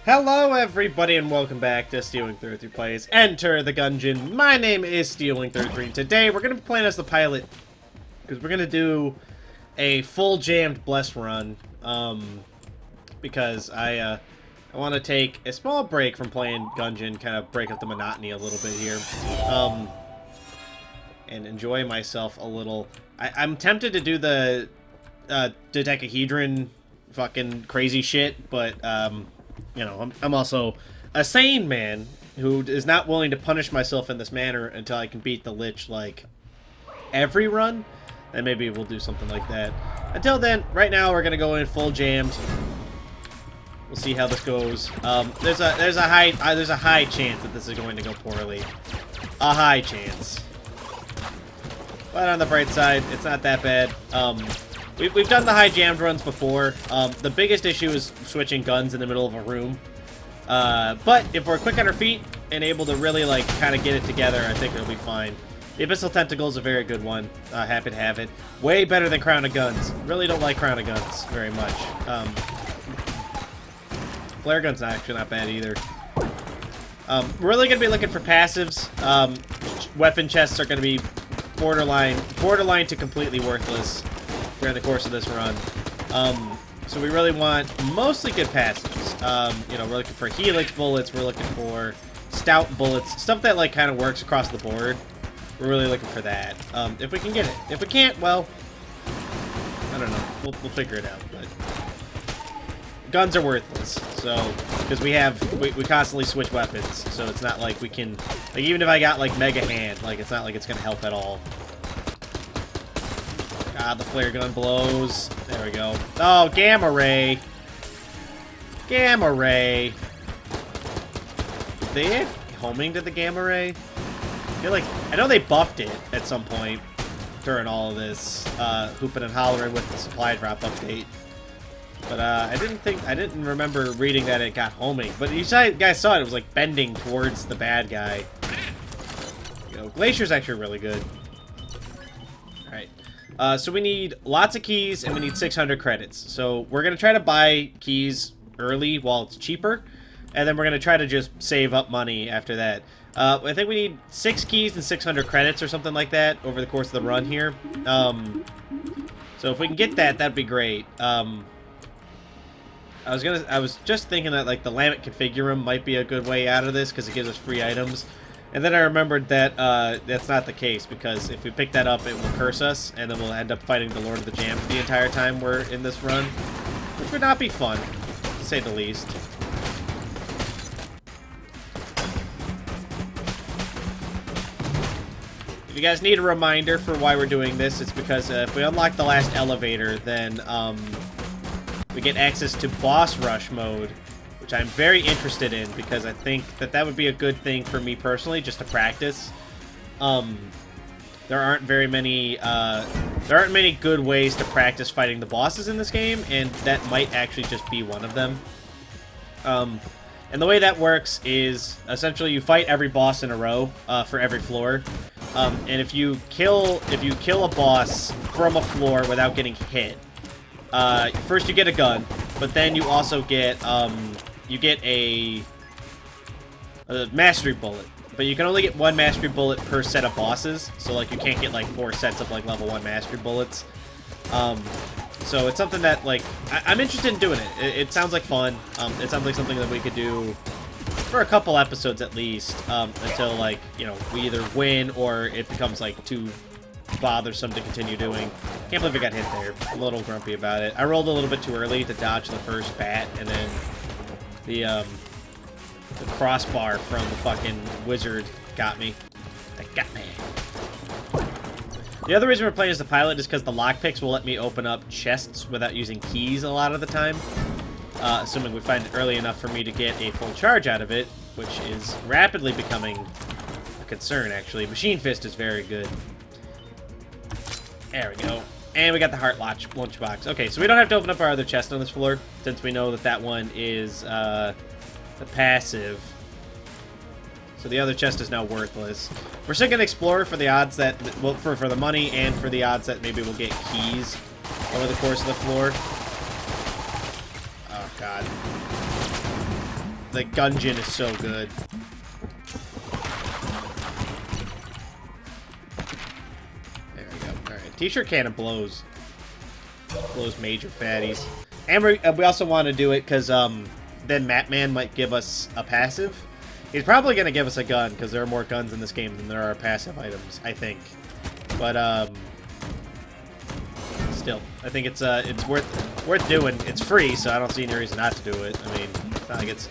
Hello everybody and welcome back to Stealwing33 Plays Enter the Gungeon. My name is Stealwing33 and today we're going to be playing as the pilot because we're going to do a full jammed bless run because I want to take a small break from playing Gungeon, kind of break up the monotony a little bit here and enjoy myself a little. I'm tempted to do the dodecahedron fucking crazy shit, but you know, I'm also a sane man who is not willing to punish myself in this manner until I can beat the Lich, like, every run. And maybe we'll do something like that. Until then, right now we're gonna go in full jammed. We'll see how this goes. There's a high chance that this is going to go poorly. A high chance. But on the bright side, it's not that bad. We've done the high jammed runs before. The biggest issue is switching guns in the middle of a room. But if we're quick on our feet and able to really, like, kind of get it together, I think it'll be fine. The Abyssal Tentacle is a very good one. Happy to have it. Way better than Crown of Guns. Really don't like Crown of Guns very much. Flare Gun's actually not bad either. We're really going to be looking for passives. Weapon chests are going to be borderline to completely worthless during the course of this run. So we really want mostly good passives. You know, we're looking for helix bullets, we're looking for stout bullets, stuff that, like, kind of works across the board. We're really looking for that. If we can get it. If we can't, well, I don't know. We'll figure it out, but guns are worthless, so, because we constantly switch weapons, so it's not like we can, like, even if I got, like, Mega Hand, like, it's not like it's gonna help at all. God, the flare gun blows. There we go. Oh, Gamma Ray. Gamma Ray. They add homing to the Gamma Ray? I feel like, I know they buffed it at some point during all of this hooping and hollering with the supply drop update. But I didn't remember reading that it got homing. But you guys saw it, it was like bending towards the bad guy. You know, Glacier's actually really good. Alright. So we need lots of keys, and we need 600 credits. So we're going to try to buy keys early while it's cheaper, and then we're going to try to just save up money after that. I think we need 6 keys and 600 credits or something like that over the course of the run here. So if we can get that, that'd be great. I was just thinking that, like, the Lamet Configurum might be a good way out of this because it gives us free items. And then I remembered that that's not the case, because if we pick that up, it will curse us, and then we'll end up fighting the Lord of the Jam the entire time we're in this run, which would not be fun, to say the least. If you guys need a reminder for why we're doing this, it's because if we unlock the last elevator, then we get access to Boss Rush mode, which I'm very interested in, because I think that that would be a good thing for me personally, just to practice. There aren't many good ways to practice fighting the bosses in this game, and that might actually just be one of them. And the way that works is, essentially, you fight every boss in a row for every floor. And if you kill a boss from a floor without getting hit, first you get a gun, but then you also get a mastery bullet. But you can only get 1 mastery bullet per set of bosses, so, like, you can't get, like, 4 sets of, like, level 1 mastery bullets. So it's something that, like, I'm interested in doing it. It sounds like fun. It sounds like something that we could do for a couple episodes at least, until, like, you know, we either win or it becomes, like, too bothersome to continue doing. Can't believe I got hit there. I'm a little grumpy about it. I rolled a little bit too early to dodge the first bat, and then the crossbar from the fucking wizard got me. That got me. The other reason we're playing as the pilot is because the lockpicks will let me open up chests without using keys a lot of the time. Assuming we find it early enough for me to get a full charge out of it, which is rapidly becoming a concern, actually. Machine Fist is very good. There we go. And we got the Heart Lunchbox. Okay, so we don't have to open up our other chest on this floor, since we know that that one is the passive. So the other chest is now worthless. We're still gonna explore for the odds that, well, for the money and for the odds that maybe we'll get keys over the course of the floor. Oh, God. the Gungeon is so good. There we go. Alright, T-shirt cannon blows. Blows major fatties. And we also want to do it because then Matman might give us a passive. He's probably going to give us a gun because there are more guns in this game than there are passive items, I think. But still, I think it's worth doing. It's free, so I don't see any reason not to do it. I mean, it's not like it's...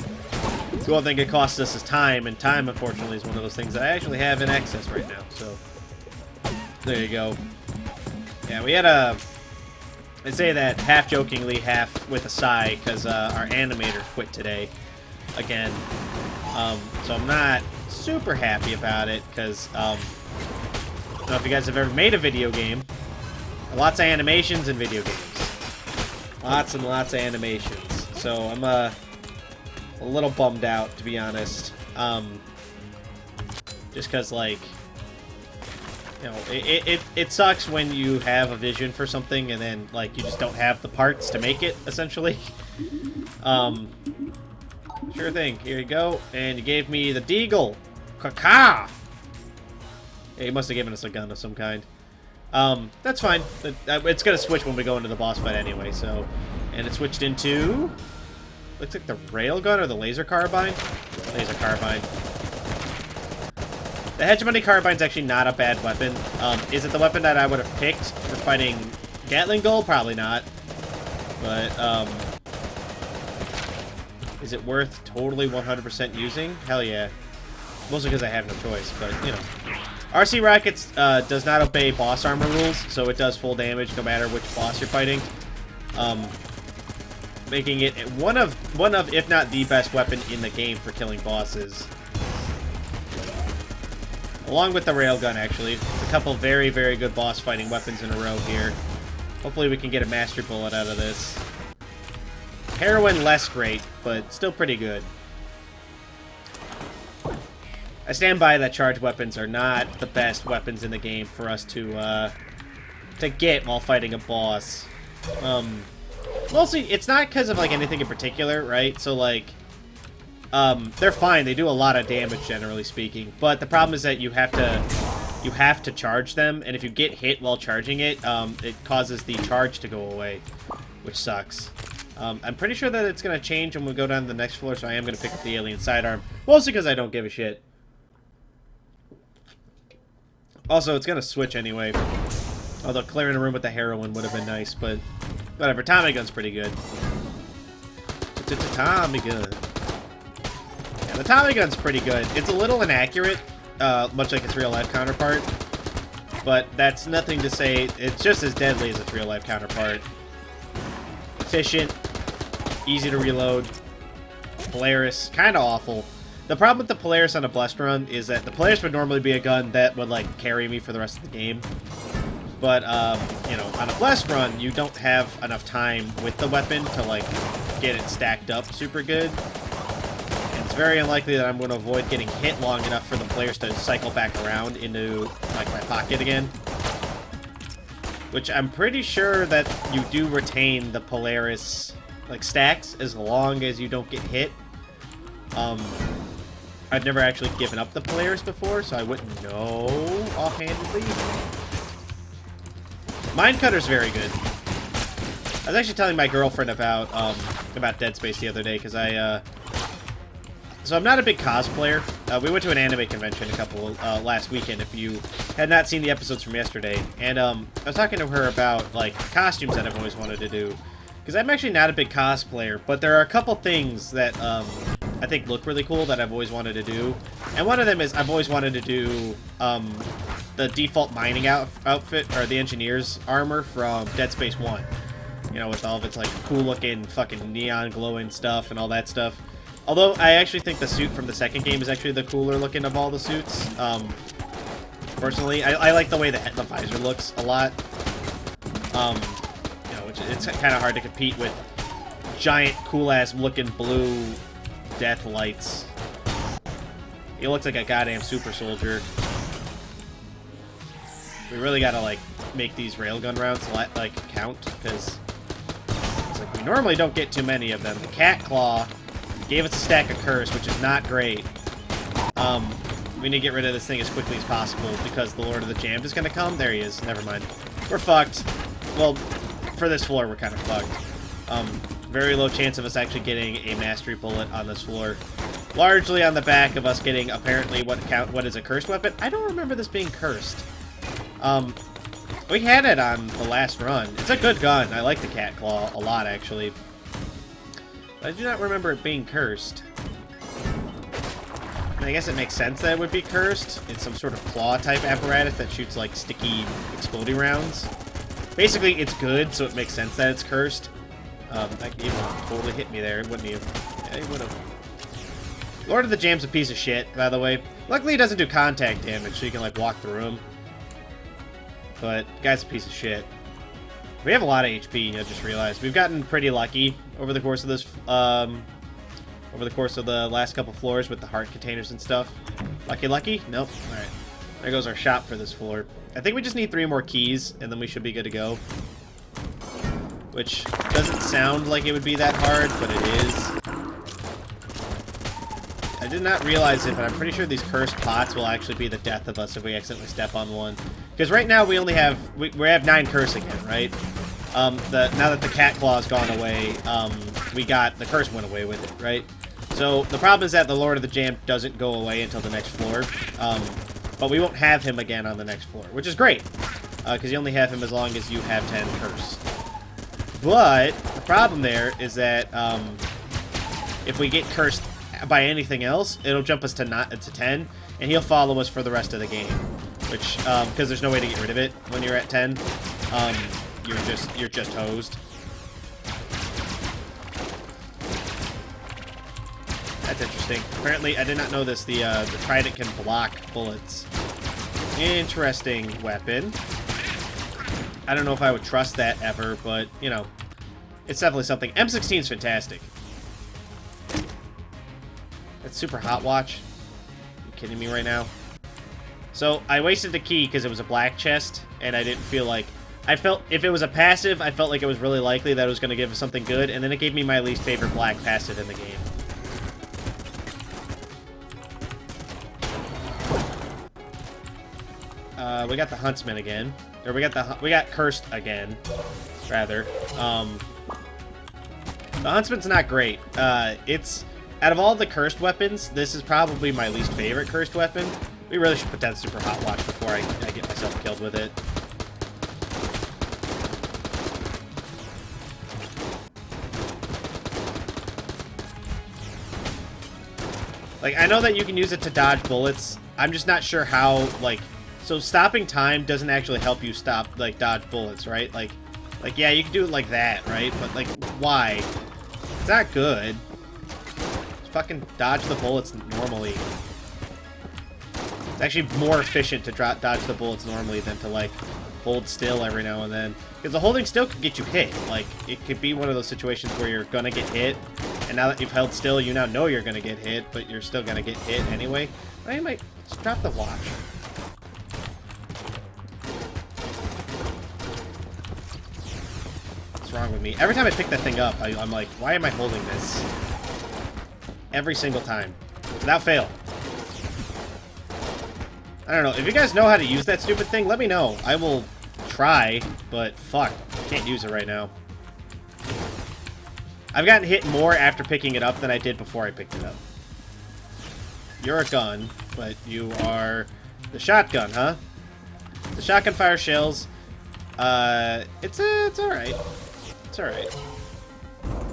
The only thing it costs us is time, and time, unfortunately, is one of those things that I actually have in access right now. So, there you go. Yeah, we had a... I say that half-jokingly, half with a sigh, because our animator quit today. Again. So I'm not super happy about it, because, I don't know if you guys have ever made a video game. Lots of animations in video games. Lots and lots of animations. So I'm a little bummed out, to be honest. Just because, like, you know, it sucks when you have a vision for something and then, like, you just don't have the parts to make it, essentially. Sure thing. Here you go. And you gave me the Deagle. Caca! Yeah, he must have given us a gun of some kind. That's fine. It's gonna switch when we go into the boss fight anyway, so... And it switched into... Looks like the railgun or the laser carbine? Laser carbine. The hegemony carbine's actually not a bad weapon. Is it the weapon that I would have picked for fighting Gatling Gull? Probably not. But, is it worth totally 100% using? Hell yeah. Mostly because I have no choice, but, you know. RC Rockets does not obey boss armor rules, so it does full damage no matter which boss you're fighting. Making it one of, if not the best weapon in the game for killing bosses. Along with the railgun, actually. A couple very, very good boss fighting weapons in a row here. Hopefully we can get a master bullet out of this. Heroin, less great, but still pretty good. I stand by that charged weapons are not the best weapons in the game for us to get while fighting a boss. Mostly, it's not because of, like, anything in particular, right? So, like, they're fine. They do a lot of damage, generally speaking. But the problem is that you have to charge them, and if you get hit while charging it, it causes the charge to go away, which sucks. I'm pretty sure that it's going to change when we go down to the next floor, so I am going to pick up the alien sidearm. Mostly because I don't give a shit. Also, it's going to switch anyway. Although clearing a room with the heroin would have been nice, but whatever. Tommy gun's pretty good. It's a Tommy gun. Yeah, the Tommy gun's pretty good. It's a little inaccurate, much like its real-life counterpart. But that's nothing to say. It's just as deadly as its real-life counterpart. Efficient. Easy to reload. Polaris. Kind of awful. The problem with the Polaris on a blessed run is that the Polaris would normally be a gun that would, like, carry me for the rest of the game. But, you know, on a blessed run, you don't have enough time with the weapon to, like, get it stacked up super good. And it's very unlikely that I'm going to avoid getting hit long enough for the Polaris to cycle back around into, like, my pocket again. Which I'm pretty sure that you do retain the Polaris, like, stacks as long as you don't get hit. I've never actually given up the Polaris before, so I wouldn't know offhandedly. Mindcutter's very good. I was actually telling my girlfriend about Dead Space the other day, because so I'm not a big cosplayer. We went to an anime convention last weekend, if you had not seen the episodes from yesterday. And, I was talking to her about, like, costumes that I've always wanted to do. Because I'm actually not a big cosplayer, but there are a couple things that, I think look really cool that I've always wanted to do. And one of them is I've always wanted to do, the default mining outfit, or the engineer's armor from Dead Space 1. You know, with all of its, like, cool-looking fucking neon glowing stuff and all that stuff. Although, I actually think the suit from the second game is actually the cooler looking of all the suits. Personally, I like the way the visor looks a lot. You know, it's kind of hard to compete with giant, cool-ass looking blue death lights. He looks like a goddamn super soldier. We really gotta, like, make these railgun rounds, like, count, because it's like we normally don't get too many of them. The cat claw Gave us a stack of curse, which is not great. We need to get rid of this thing as quickly as possible because the Lord of the Jams is going to come. There he is. Never mind. We're fucked. Well, for this floor, we're kind of fucked. Very low chance of us actually getting a mastery bullet on this floor. Largely on the back of us getting, apparently, what is a cursed weapon. I don't remember this being cursed. We had it on the last run. It's a good gun. I like the cat claw a lot, actually. But I do not remember it being cursed. I guess it makes sense that it would be cursed. It's some sort of claw-type apparatus that shoots, like, sticky, exploding rounds. Basically, it's good, so it makes sense that it's cursed. That game totally hit me there, wouldn't you? Yeah, he would have. Lord of the Jam's a piece of shit, by the way. Luckily, he doesn't do contact damage, so you can, like, walk through him. But, guy's a piece of shit. We have a lot of HP, I just realized. We've gotten pretty lucky over the course of this, over the course of the last couple floors with the heart containers and stuff. Lucky? Nope. Alright. There goes our shop for this floor. I think we just need 3 more keys, and then we should be good to go. Which doesn't sound like it would be that hard, but it is. I did not realize it, but I'm pretty sure these cursed pots will actually be the death of us if we accidentally step on one. Because right now we only have... We have 9 curse again, right? Now that the cat claw's gone away, the curse went away with it, right? So, the problem is that the Lord of the Jam doesn't go away until the next floor. But we won't have him again on the next floor, which is great. Because you only have him as long as you have 10 curse. But, the problem there is that, if we get cursed by anything else, it'll jump us to 10, and he'll follow us for the rest of the game. Which, because there's no way to get rid of it when you're at 10. You're just hosed. That's interesting. Apparently, I did not know this. The trident can block bullets. Interesting weapon. I don't know if I would trust that ever, but, you know, it's definitely something. M16 is fantastic. That's super hot watch. Are you kidding me right now? So, I wasted the key because it was a black chest, and I didn't feel like... I felt, if it was a passive, I felt like it was really likely that it was going to give us something good, and then it gave me my least favorite black passive in the game. We got the Huntsman again. Or we got Cursed again, rather. The Huntsman's not great. It's... Out of all the cursed weapons, this is probably my least favorite cursed weapon. We really should put down super hot watch before I get myself killed with it. Like, I know that you can use it to dodge bullets. I'm just not sure how, like... So, stopping time doesn't actually help you stop, like, dodge bullets, right? Like, yeah, you can do it like that, right? But, like, why? It's not good. Just fucking dodge the bullets normally. It's actually more efficient to dodge the bullets normally than to, like, hold still every now and then. Because the holding still could get you hit. Like, it could be one of those situations where you're gonna get hit, and now that you've held still, you now know you're gonna get hit, but you're still gonna get hit anyway. I might just drop the watch. What's wrong with me? Every time I pick that thing up, I'm like, why am I holding this? Every single time. Without fail. I don't know. If you guys know how to use that stupid thing, let me know. I will try, but fuck. I can't use it right now. I've gotten hit more after picking it up than I did before I picked it up. You're a gun, but you are the shotgun, huh? The shotgun fire shells. It's alright. It's alright.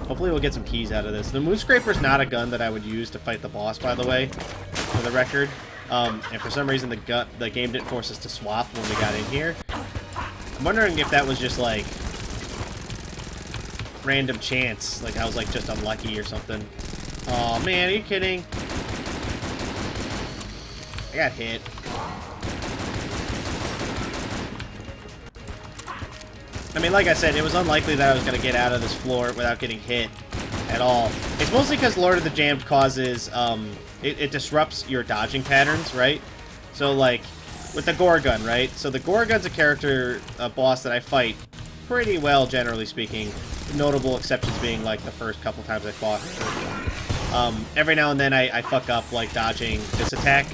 Hopefully we'll get some keys out of this. The Moon Scraper's not a gun that I would use to fight the boss, by the way, for the record. And for some reason the game didn't force us to swap when we got in here. I'm wondering if that was just, like, random chance. Like, I was, like, just unlucky or something. Aw, man, are you kidding? I got hit. I mean, like I said, it was unlikely that I was going to get out of this floor without getting hit at all. It's mostly because Lord of the Jam causes, it disrupts your dodging patterns, right? So, like, with the Gorgon, right? So the Gorgon's a boss that I fight pretty well, generally speaking. Notable exceptions being, like, the first couple times I fought. Every now and then I fuck up, like, dodging this attack.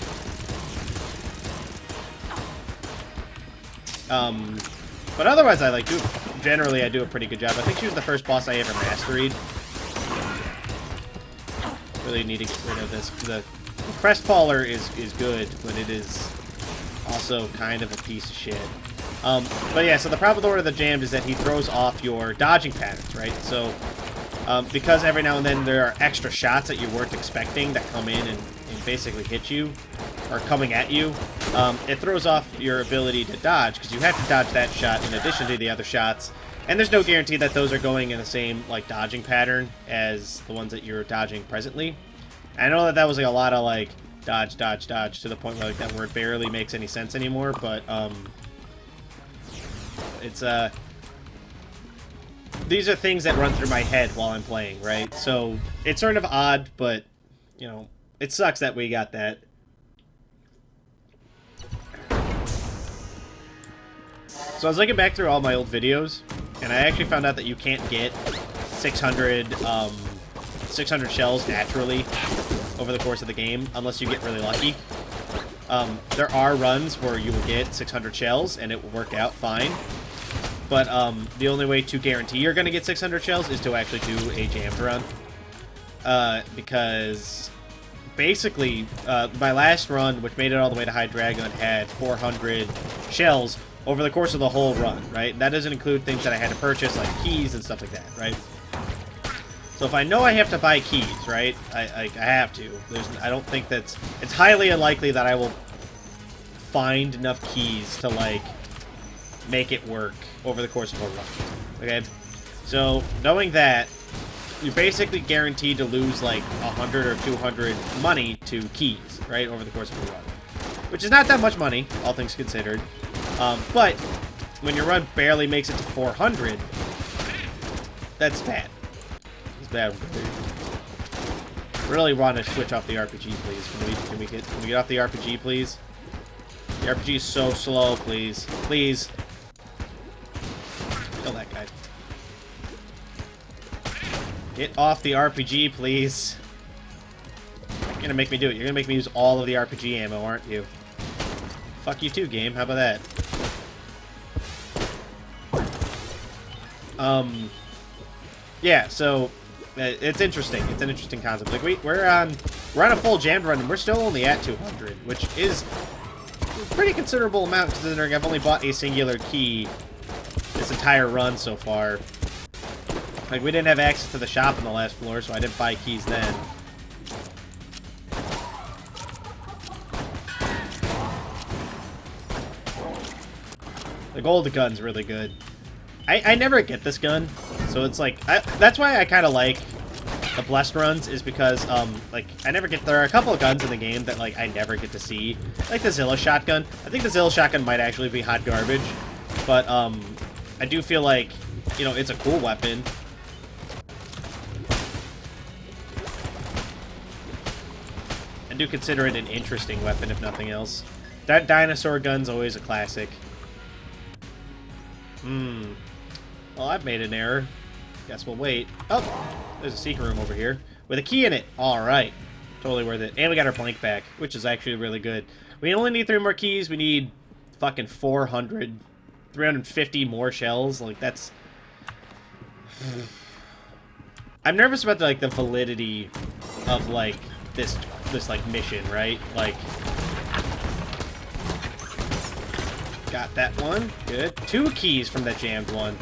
But otherwise I, like, generally I do a pretty good job. I think she was the first boss I ever masteried. Really need to get rid of this. The Crestfaller is good, but it is also kind of a piece of shit. But yeah, so the problem with Lord of the Jammed is that he throws off your dodging patterns, right? So, because every now and then there are extra shots that you weren't expecting that come in and basically hit you, or coming at you, it throws off your ability to dodge, because you have to dodge that shot in addition to the other shots, and there's no guarantee that those are going in the same, like, dodging pattern as the ones that you're dodging presently. I know that was, like, a lot of, like, dodge, dodge, dodge, to the point where, like, that word barely makes any sense anymore, but, it's, these are things that run through my head while I'm playing, right? So, it's sort of odd, but, you know, it sucks that we got that. So I was looking back through all my old videos, and I actually found out that you can't get 600 shells naturally over the course of the game, unless you get really lucky. There are runs where you will get 600 shells, and it will work out fine. But the only way to guarantee you're going to get 600 shells is to actually do a jammed run. Because basically, my last run, which made it all the way to High Dragon, had 400 shells over the course of the whole run, right? That doesn't include things that I had to purchase, like keys and stuff like that, right? So if I know I have to buy keys, right, I have to. I don't think it's highly unlikely that I will find enough keys to, like, make it work over the course of a run, okay? So, knowing that, you're basically guaranteed to lose, like, 100 or 200 money to keys, right, over the course of a run. Which is not that much money, all things considered. But when your run barely makes it to 400, that's bad. It's bad. Really want to switch off the RPG, please. Can we get off the RPG, please? The RPG is so slow, please. Please. Kill that guy. Get off the RPG, please. You're gonna make me do it. You're gonna make me use all of the RPG ammo, aren't you? Fuck you too, game. How about that? Yeah, so it's interesting. It's an interesting concept. Like we're on a full jammed run, and we're still only at 200, which is a pretty considerable amount considering I've only bought a singular key this entire run so far. Like, we didn't have access to the shop on the last floor, so I didn't buy keys then. The gold gun's really good. I never get this gun, so it's like, that's why I kind of like the blessed runs, is because, like, there are a couple of guns in the game that, like, I never get to see. Like the Zilla shotgun. I think the Zilla shotgun might actually be hot garbage, but, I do feel like, you know, it's a cool weapon. I do consider it an interesting weapon, if nothing else. That dinosaur gun's always a classic. Well, I've made an error. Guess we'll wait. Oh, there's a secret room over here with a key in it. Alright. Totally worth it. And we got our blank back, which is actually really good. We only need 3 more keys. We need fucking 350 more shells. Like, that's... I'm nervous about, like, the validity of, like, this like, mission, right? Like... Got that one. Good. 2 keys from that jammed one.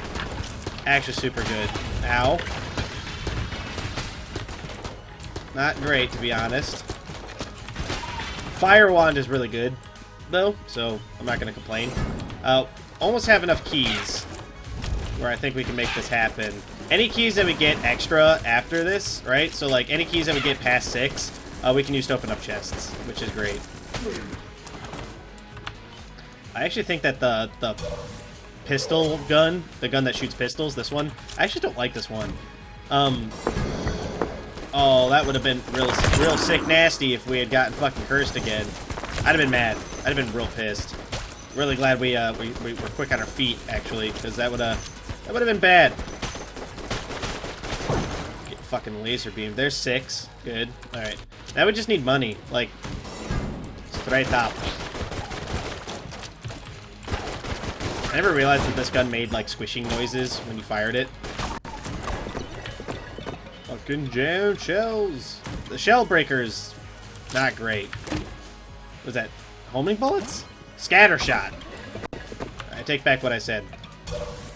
Actually super good. Ow. Not great, to be honest. Fire wand is really good, though, so I'm not going to complain. Almost have enough keys where I think we can make this happen. Any keys that we get extra after this, right? So, like, any keys that we get past 6, we can use to open up chests, which is great. I actually think that the pistol gun, the gun that shoots pistols, this one, I actually don't like this one. Oh, that would have been real sick nasty if we had gotten fucking cursed again. I'd have been mad. I'd have been real pissed. Really glad we were quick on our feet, actually, because that would have been bad. Get fucking laser beam. There's 6. Good. Alright. Now we just need money. Like, straight up. I never realized that this gun made, like, squishing noises when you fired it. Fucking jam shells. The shell breakers, not great. Was that homing bullets? Scatter shot. I take back what I said.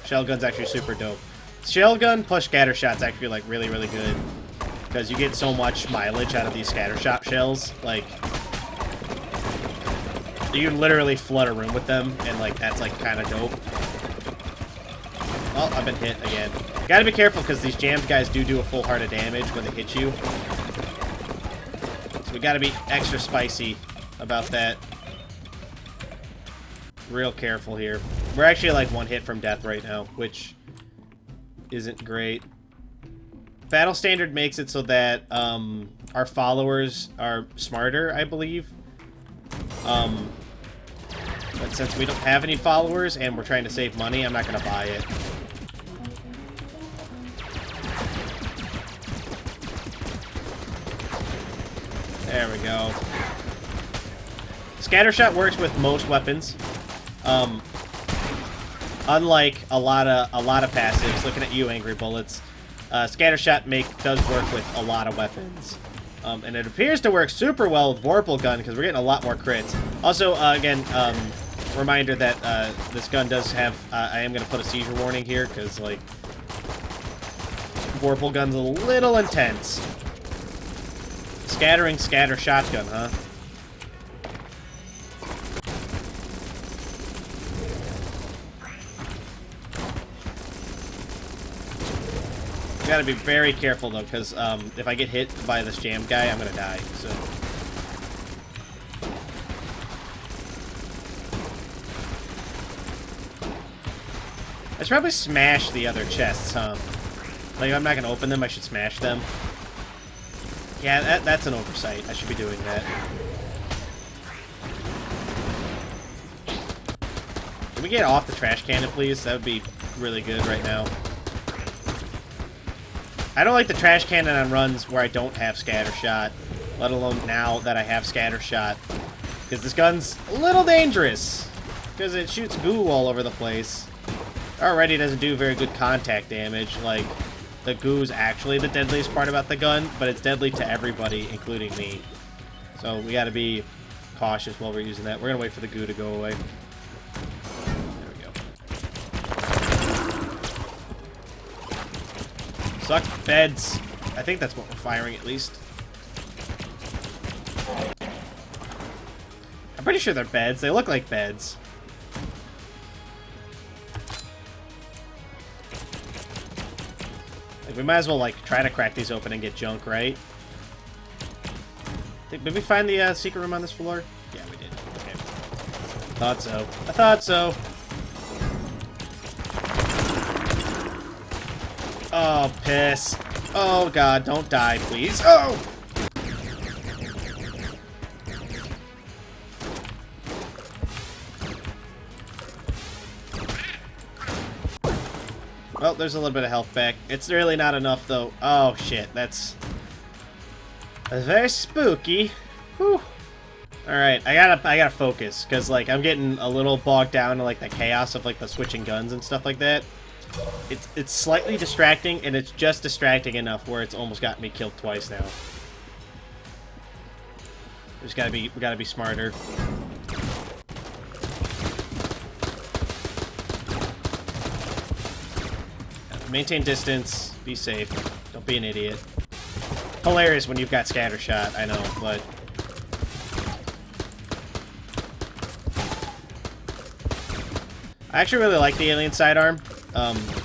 Shell gun's actually super dope. Shell gun plus scatter shot's actually, like, really, really good. Because you get so much mileage out of these scatter shot shells. Like, you can literally flood a room with them, and, like, that's, like, kind of dope. Oh, I've been hit again. Gotta be careful, because these jammed guys do a full heart of damage when they hit you. So we gotta be extra spicy about that. Real careful here. We're actually, like, 1 hit from death right now, which isn't great. Battle Standard makes it so that, our followers are smarter, I believe. But since we don't have any followers and we're trying to save money, I'm not gonna buy it. There we go. Scattershot works with most weapons. Unlike a lot of passives, looking at you, Angry Bullets, Scattershot does work with a lot of weapons. And it appears to work super well with Vorpal Gun, because we're getting a lot more crits. Also, again, reminder that this gun does have... I am going to put a seizure warning here, because, like, Vorpal Gun's a little intense. Scattering scatter shotgun, huh? You gotta be very careful, though, because if I get hit by this jam guy, I'm gonna die, so... I should probably smash the other chests, huh? Like, if I'm not gonna open them, I should smash them. Yeah, that's an oversight. I should be doing that. Can we get off the trash cannon, please? That would be really good right now. I don't like the trash cannon on runs where I don't have scatter shot, let alone now that I have scatter shot. Because this gun's a little dangerous, because it shoots goo all over the place. Already doesn't do very good contact damage. Like, the goo's actually the deadliest part about the gun, but it's deadly to everybody, including me. So we gotta be cautious while we're using that. We're gonna wait for the goo to go away. There we go. Suck beds. I think that's what we're firing, at least. I'm pretty sure they're beds. They look like beds. Like, we might as well, like, try to crack these open and get junk, right? Did we find the secret room on this floor? Yeah, we did. Okay. Thought so. I thought so. Oh, piss. Oh, God, don't die, please. Oh! Well, there's a little bit of health back. It's really not enough, though. Oh, shit. That's very spooky. Whew. Alright, I gotta focus, because, like, I'm getting a little bogged down in, like, the chaos of, like, the switching guns and stuff like that. It's slightly distracting, and it's just distracting enough where it's almost gotten me killed twice now. We gotta be smarter. Maintain distance, be safe, don't be an idiot. Hilarious when you've got scatter shot, I know, but... I actually really like the alien sidearm.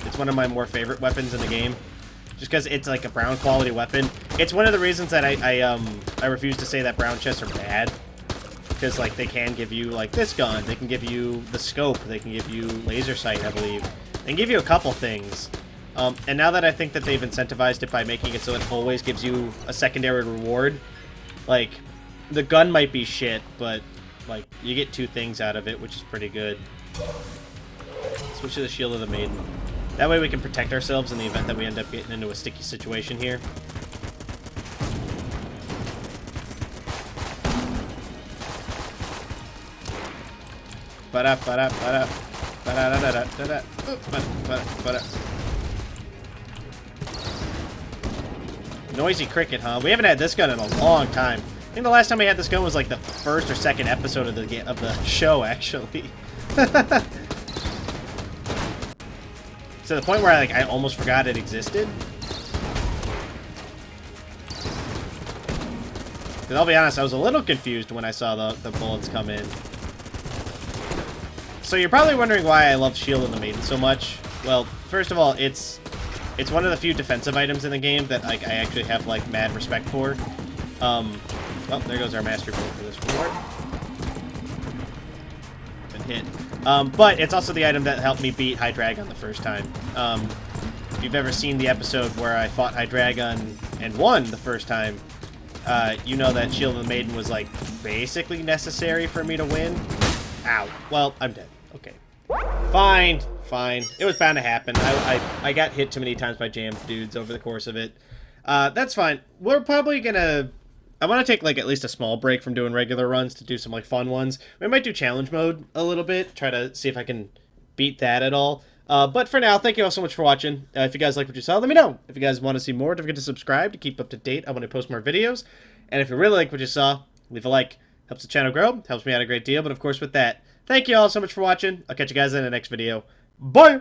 It's one of my more favorite weapons in the game. Just because it's like a brown quality weapon. It's one of the reasons that I refuse to say that brown chests are bad. Because, like, they can give you, like, this gun, they can give you the scope, they can give you laser sight, I believe. They can give you a couple things. And now that I think that they've incentivized it by making it so it always gives you a secondary reward, like, the gun might be shit, but, like, you get 2 things out of it, which is pretty good. Switch to the Shield of the Maiden. That way we can protect ourselves in the event that we end up getting into a sticky situation here. Noisy cricket, huh? We haven't had this gun in a long time. I think the last time we had this gun was like the first or second episode of the show, actually. To the point where I almost forgot it existed. Because I'll be honest, I was a little confused when I saw the bullets come in. So you're probably wondering why I love Shield of the Maiden so much. Well, first of all, it's one of the few defensive items in the game that I actually have like mad respect for. Well, there goes our master build for this reward. Been hit. But it's also the item that helped me beat Hydreigon the first time. If you've ever seen the episode where I fought Hydreigon and won the first time, you know that Shield of the Maiden was like basically necessary for me to win. Ow. Well, I'm dead. Okay. Fine. Fine. It was bound to happen. I got hit too many times by jammed dudes over the course of it. That's fine. We're probably gonna... I want to take, like, at least a small break from doing regular runs to do some, like, fun ones. We might do challenge mode a little bit. Try to see if I can beat that at all. But for now, thank you all so much for watching. If you guys like what you saw, let me know. If you guys want to see more, don't forget to subscribe to keep up to date on when I post more videos. And if you really like what you saw, leave a like. Helps the channel grow. Helps me out a great deal. But, of course, with that, thank you all so much for watching. I'll catch you guys in the next video. Bye!